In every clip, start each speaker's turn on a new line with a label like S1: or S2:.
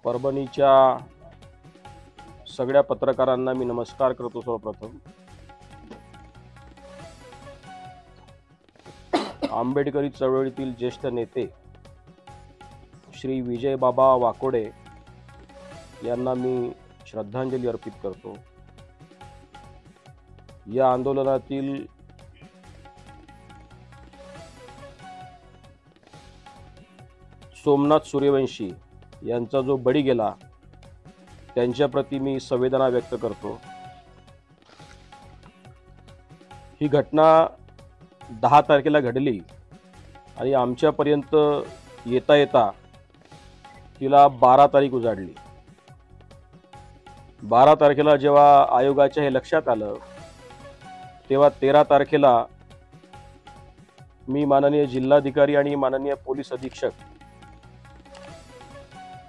S1: परभणीच्या सगळ्या पत्रकारांना मी नमस्कार करतो. सर्वप्रथम आंबेडकरी चळवळीतील ज्येष्ठ नेते श्री विजय बाबा वाकोडे यांना मी श्रद्धांजली अर्पित करतो. या आंदोलनातील सोमनाथ सूर्यवंशी यांचा जो बळी गेला त्यांच्या प्रती मी संवेदना व्यक्त करतो. ही घटना 10 तारखेला घडली आणि आमच्यापर्यंत येता येता तिला 12 तारीख उजाडली. 12 तारखेला जेव्हा आयोगाच्या हे लक्षात आलं तेव्हा 13 तारखेला मी माननीय जिल्हाधिकारी आणि माननीय पोलीस अधीक्षक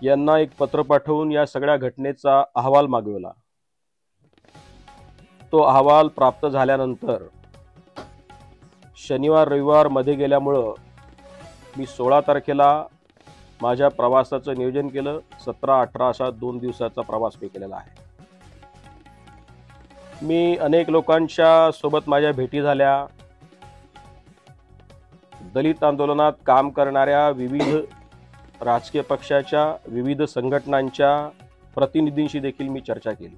S1: यांना एक पत्र पाठवून या सगळ्या घटनेचा अहवाल मागवला. तो अहवाल प्राप्त झाल्यानंतर शनिवार रविवार मध्ये गेल्यामुळं मी 16 तारखेला माझ्या प्रवासाचं नियोजन केलं. 17-18 असा 2 दिवसाचा प्रवास मी केलेला आहे. मी अनेक लोकांच्या सोबत माझ्या भेटी झाल्या. दलित आंदोलनात काम करणाऱ्या विविध राजकीय पक्षाच्या विविध संघटनांच्या प्रतिनिधींशी देखील मी चर्चा केली.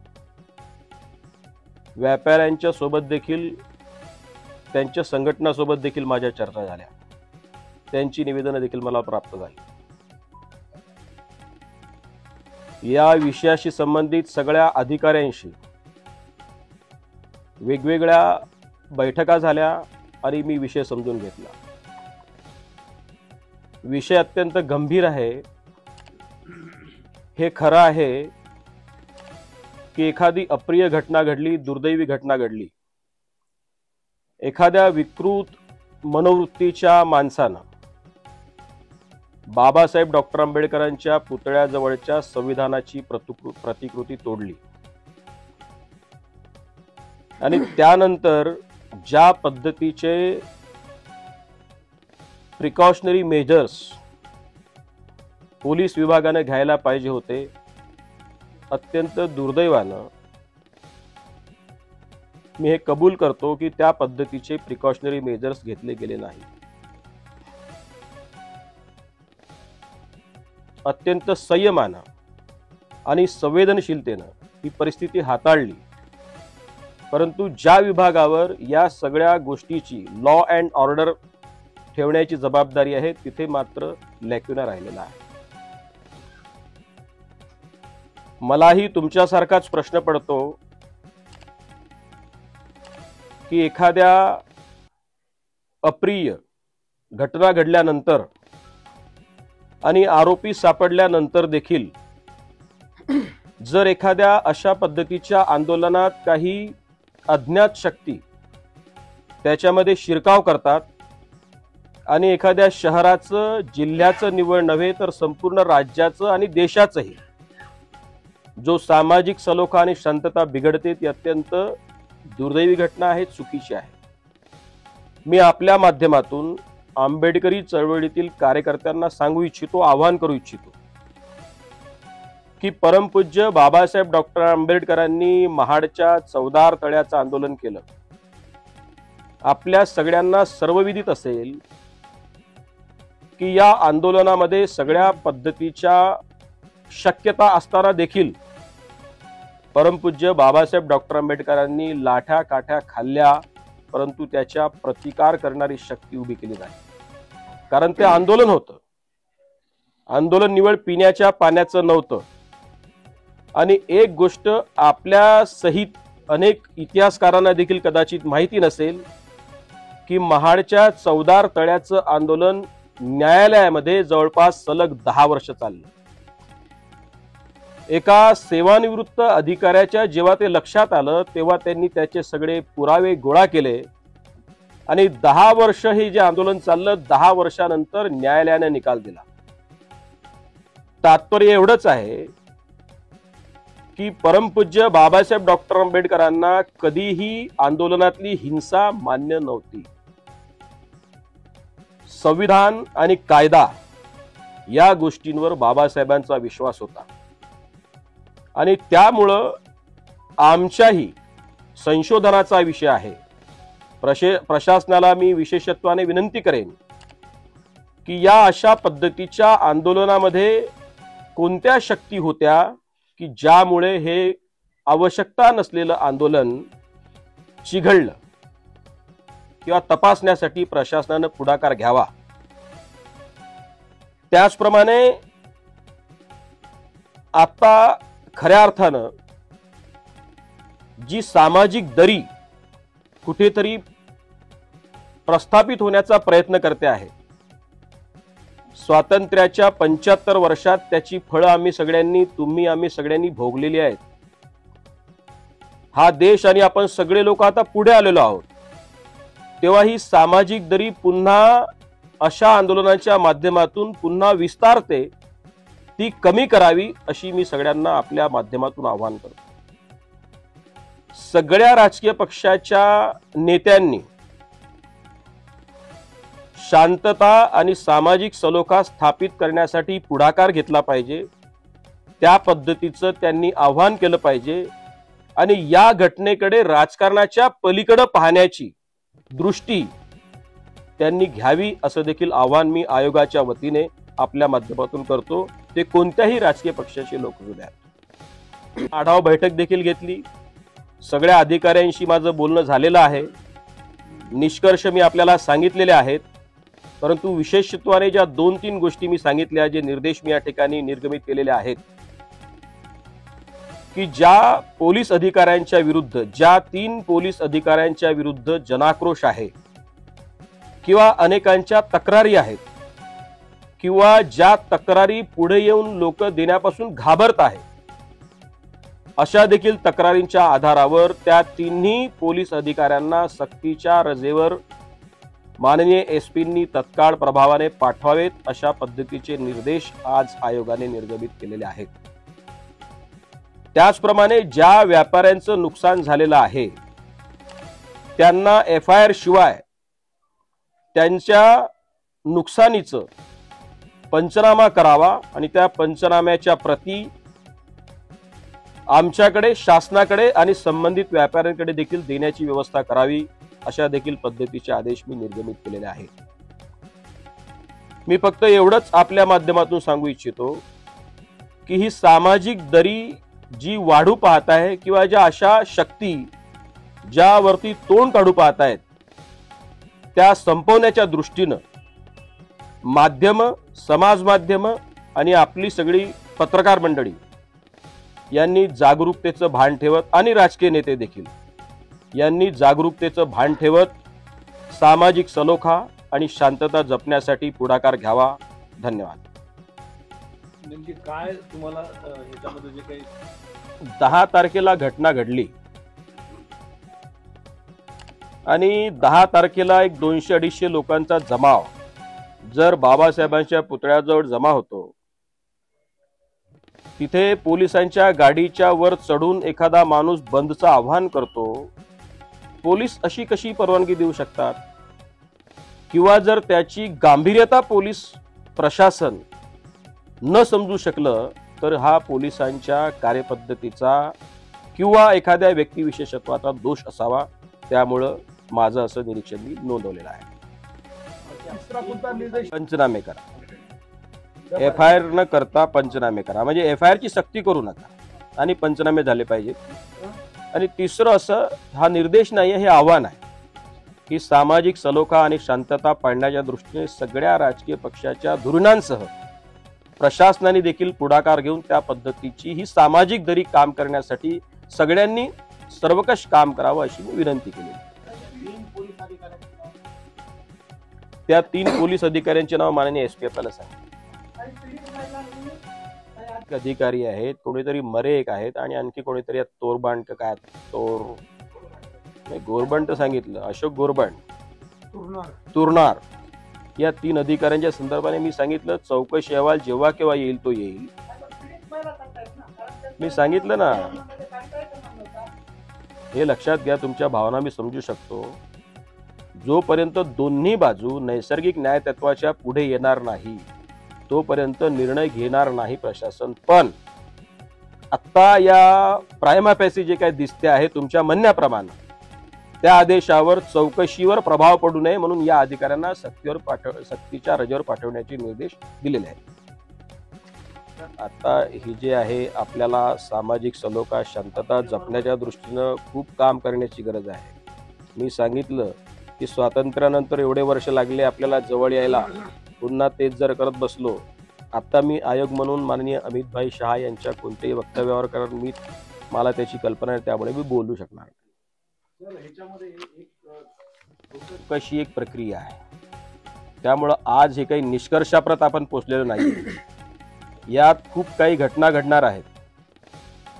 S1: व्यापाऱ्यांच्या सोबत देखील त्यांच्या संघटनासोबत देखील माझ्या चर्चा झाल्या. त्यांची निवेदनं देखील मला प्राप्त झाली. या विषयाशी संबंधित सगळ्या अधिकाऱ्यांशी वेगवेगळ्या बैठका झाल्या आणि मी विषय समजून घेतला. विषय अत्यंत गंभीर आहे. हे खरं आहे की एखादी अप्रिय घटना घडली, दुर्दैवी घटना घडली. एखाद्या विकृत मनोवृत्तीच्या माणसानं बाबासाहेब डॉक्टर आंबेडकरांच्या पुतळ्याजवळच्या संविधानाची प्रतिकृती तोडली आणि त्यानंतर ज्या पद्धतीचे प्रिकॉशनरी मेजर्स पोलीस विभागाने घ्यायला पाहिजे होते, अत्यंत दुर्दैवानं मी हे कबूल करतो की त्या पद्धतीचे प्रिकॉशनरी मेजर्स घेतले गेले नाही. अत्यंत संयमानं आणि संवेदनशीलतेनं ही परिस्थिती हाताळली. परंतु ज्या विभागावर या सगळ्या गोष्टीची लॉ अँड ऑर्डर ठेवण्याची जबाबदारी आहे तिथे मात्र लॅक्युना राहिलेला आहे. मलाही तुमच्यासारखाच प्रश्न पडतो की एखाद्या अप्रिय घटना घडल्यानंतर आणि आरोपी सापडल्यानंतर देखील जर एखाद्या अशा पद्धतीच्या आंदोलनात काही अज्ञात शक्ती त्याच्यामध्ये शिरकाव करतात आणि एखाद्या शहराचं जिल्ह्याचं निवड नव्हे तर संपूर्ण राज्याचं आणि देशाचंही जो सामाजिक सलोखा आणि शांतता बिघडते ती अत्यंत दुर्दैवी घटना आहे, चुकीची आहे. मी आपल्या माध्यमातून आंबेडकरी चळवळीतील कार्यकर्त्यांना सांगू इच्छितो, आवाहन करू इच्छितो की परमपूज्य बाबासाहेब डॉक्टर आंबेडकरांनी महाडच्या चौदार तळ्याचं आंदोलन केलं. आपल्या सगळ्यांना सर्वविदित असेल की या आंदोलनामध्ये सगळ्या पद्धतीच्या शक्यता असताना देखील परमपूज्य बाबासाहेब डॉक्टर आंबेडकरांनी लाठ्या काठ्या खाल्ल्या, परंतु त्याच्या प्रतिकार करणारी शक्ती उभी केली नाही. कारण ते आंदोलन होतं. आंदोलन निवड पिण्याच्या पाण्याचं नव्हतं. आणि एक गोष्ट आपल्या सहित अनेक इतिहासकारांना देखील कदाचित माहिती नसेल की महाडच्या चौदार तळ्याचं आंदोलन न्यायालयामध्ये जवळपास सलग 10 वर्ष चाललं. एका सेवानिवृत्त अधिकाऱ्याच्या जेव्हा ते लक्षात आलं तेव्हा त्यांनी त्याचे सगळे पुरावे गोळा केले आणि 10 वर्ष हे जे आंदोलन चाललं, 10 वर्षानंतर न्यायालयाने निकाल दिला. तात्पर्य एवढंच आहे की परमपूज्य बाबासाहेब डॉक्टर आंबेडकरांना कधीही आंदोलनातली हिंसा मान्य नव्हती. संविधान आणि कायदा या गोष्टींवर बाबासाहेबांचा विश्वास होता. आणि त्यामुळं आमच्याही संशोधनाचा विषय आहे. प्रशासनाला मी विशेषत्वाने विनंती करेन की या अशा पद्धतीच्या आंदोलनामध्ये कोणत्या शक्ती होत्या की ज्यामुळे हे आवश्यकता नसलेलं आंदोलन चिघळलं, किंवा तपासण्यासाठी प्रशासनानं पुढाकार घ्यावा. त्याचप्रमाणे आता खऱ्या अर्थानं जी सामाजिक दरी कुठेतरी प्रस्थापित होण्याचा प्रयत्न करते आहे, स्वातंत्र्याच्या 75 वर्षात त्याची फळं आम्ही सगळ्यांनी भोगलेली आहेत. हा देश आणि आपण सगळे लोक आता पुढे आलेलो आहोत. तेव्हा ही सामाजिक दरी पुन्हा अशा आंदोलनाच्या माध्यमातून पुन्हा विस्तारते, ती कमी करावी अशी मी सगळ्यांना आपल्या माध्यमातून आवाहन करतो. सगळ्या राजकीय पक्षाच्या नेत्यांनी शांतता आणि सामाजिक सलोखा स्थापित करण्यासाठी पुढाकार घेतला पाहिजे. त्या पद्धतीचं त्यांनी आवाहन केलं पाहिजे आणि या घटनेकडे राजकारणाच्या पलीकडे पाहण्याची दृष्टी त्यांनी घ्यावी असं देखील आवाहन मी आयोगाच्या वतीने आपल्या माध्यमातून करतो. ते कोणत्याही राजकीय पक्षाचे लोक असू द्या. आढावा बैठक देखील घेतली. सगळ्या अधिकाऱ्यांशी माझं बोलणं झालेलं आहे. निष्कर्ष मी आपल्याला सांगितलेले आहेत. परंतु विशेषत्वाने ज्या 2-3 गोष्टी मी सांगितल्या, जे निर्देश मी या ठिकाणी निर्गमित केलेले आहेत, की ज्या पोलीस अधिकाऱ्यांच्या विरुद्ध, ज्या 3 पोलीस अधिकाऱ्यांच्या विरुद्ध जनाक्रोश आहे किंवा अनेकांच्या तक्रारी आहेत, किंवा ज्या तक्रारी पुढे येऊन लोक देण्यापासून घाबरत आहेत, अशा देखील तक्रारींच्या आधारावर त्या 3ही पोलीस अधिकाऱ्यांना सक्तीच्या रजेवर माननीय एसपींनी तत्काळ प्रभावाने पाठवावेत अशा पद्धतीचे निर्देश आज आयोगाने निर्गमित केलेले आहेत. त्याचप्रमाणे ज्या व्यापाऱ्यांचं नुकसान झालेलं आहे त्यांना FIR शिवाय त्यांच्या नुकसानीचं पंचनामा करावा आणि त्या पंचनाम्याच्या प्रती आमच्याकडे, शासनाकडे आणि संबंधित व्यापाऱ्यांकडे देखील देण्याची व्यवस्था करावी, अशा देखील पद्धतीचे आदेश मी निर्गमित केलेले आहेत. मी फक्त एवढंच आपल्या माध्यमातून सांगू इच्छितो की ही सामाजिक दरी जी वाढू पाहत आहे, किंवा ज्या अशा शक्ती ज्यावरती तोंड काढू पाहत आहेत, त्या संपवण्याच्या दृष्टीनं माध्यम, समाज माध्यम आणि आपली सगळी पत्रकार मंडळी यांनी जागरूकतेचं भान ठेवत, आणि राजकीय नेते देखील यांनी जागरूकतेचं भान ठेवत सामाजिक सलोखा आणि शांतता जपण्यासाठी पुढाकार घ्यावा. धन्यवाद.
S2: नेमकी काय तुम्हाला ह्याच्यामध्ये जे काही
S1: 10 तारखेला घटना घडली आणि 10 तारखेला एक 200-250 लोकांचा जमाव जर बाबासाहेबांच्या पुतळ्याजवळ जमा होतो, तिथे पोलिसांच्या गाडीच्या वर चढून एखादा माणूस बंदचं आवाहन करतो, पोलीस अशी कशी परवानगी देऊ शकतात? किंवा जर त्याची गांभीर्यता पोलीस प्रशासन न समजू शकलं तर हा पोलिसांच्या कार्यपद्धतीचा किंवा एखाद्या व्यक्तिविशेषत्वाचा दोष असावा. त्यामुळं माझं असं निरीक्षण मी नोंदवलेलं आहे. पंचनामे करा, FIR न करता पंचनामे करा, म्हणजे FIR ची सक्ती करू नका आणि पंचनामे झाले पाहिजेत. आणि तिसरं असं, हा निर्देश नाही, हे आव्हान आहे की सामाजिक सलोखा आणि शांतता पाळण्याच्या दृष्टीने सगळ्या राजकीय पक्षाच्या धोरणांसह प्रशासनाने देखील पुढाकार घेऊन त्या पद्धतीची ही सामाजिक दरी काम करण्यासाठी सगळ्यांनी सर्वकष काम करावं अशी मी विनंती केली. त्या 3 पोलीस अधिकाऱ्यांचे नाव माननीय SP आपल्याला सांगितले. अधिकारी आहेत, कोणीतरी मरे एक आहेत आणि आणखी कोणीतरी तोरबांड काय गोरबंड सांगितलं, अशोक गोरबंड, तुरनार, या 3 अधिकाऱ्यांच्या संदर्भाने मी सांगितलं चौकशी अहवाल जेव्हा केव्हा येईल तो येईल. मी सांगितलं ना, हे लक्षात घ्या, तुमच्या भावना मी समजू शकतो. जोपर्यंत दोन्ही बाजू नैसर्गिक न्यायतत्वाच्या पुढे येणार नाही तोपर्यंत निर्णय घेणार नाही प्रशासन. पण आत्ता या प्रायमा फॅसी जे काही दिसते आहे तुमच्या म्हणण्याप्रमाणे त्या आदेशावर चौकशीवर प्रभाव पडू नये म्हणून या अधिकाऱ्यांना सक्तीच्या रजेवर पाठवण्याचे निर्देश दिलेले आहेत. आता ही जे आहे आपल्याला सामाजिक सलोखा शांतता जपण्याच्या दृष्टीनं खूप काम करण्याची गरज आहे. मी सांगितलं की स्वातंत्र्यानंतर एवढे वर्ष लागले आपल्याला जवळ यायला, पुन्हा तेच जर करत बसलो. आता मी आयोग म्हणून माननीय अमितभाई शहा यांच्या कोणत्याही वक्तव्यावर, कारण मला त्याची कल्पना आहे त्यामुळे मी बोलू शकणार नाही. कशी एक प्रक्रिया आहे, त्यामुळं आज हे काही निष्कर्षाप्रत आपण पोचलेलो नाही. यात खूप काही घटना घडणार आहेत.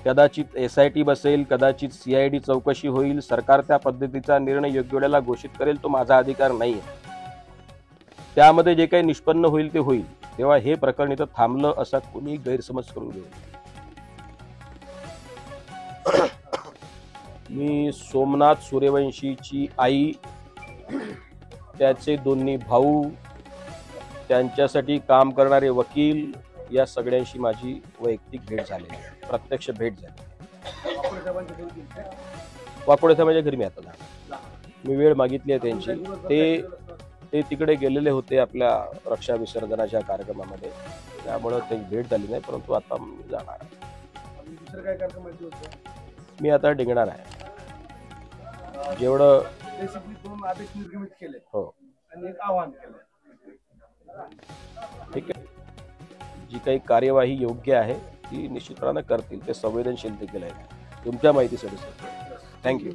S1: कदाचित SIT बसेल, कदाचित CID चौकशी होईल, सरकार त्या पद्धतीचा निर्णय योग्य वेळेला घोषित करेल, तो माझा अधिकार नाही आहे. त्यामध्ये जे काही निष्पन्न होईल ते होईल. तेव्हा हे प्रकरण इथं थांबलं असा कोणी गैरसमज करून घेऊ. मी सोमनाथ सूर्यवंशीची आई, त्याचे दोन्ही भाऊ, त्यांच्यासाठी काम करणारे वकील या सगळ्यांशी माझी वैयक्तिक भेट झालेली आहे, प्रत्यक्ष भेट झाली. वाकोडे साहेबांच्या घरी मी आता जाणार. मी वेळ मागितली आहे त्यांची. ते तिकडे गेलेले होते आपल्या रक्षा विसर्जनाच्या कार्यक्रमामध्ये, त्यामुळं त्यांची भेट झाली नाही. परंतु आता मी जाणार. मी आता डिंगणार आहे. जेवढं
S3: आदेश निर्गमित केले
S1: हो
S3: आणि एक आवाहन केलं.
S1: ठीक आहे, जी काही कार्यवाही योग्य आहे ती निश्चितपणे करतील. ते संवेदनशील देखील आहे. तुमच्या माहितीसाठी सर, थँक्यू.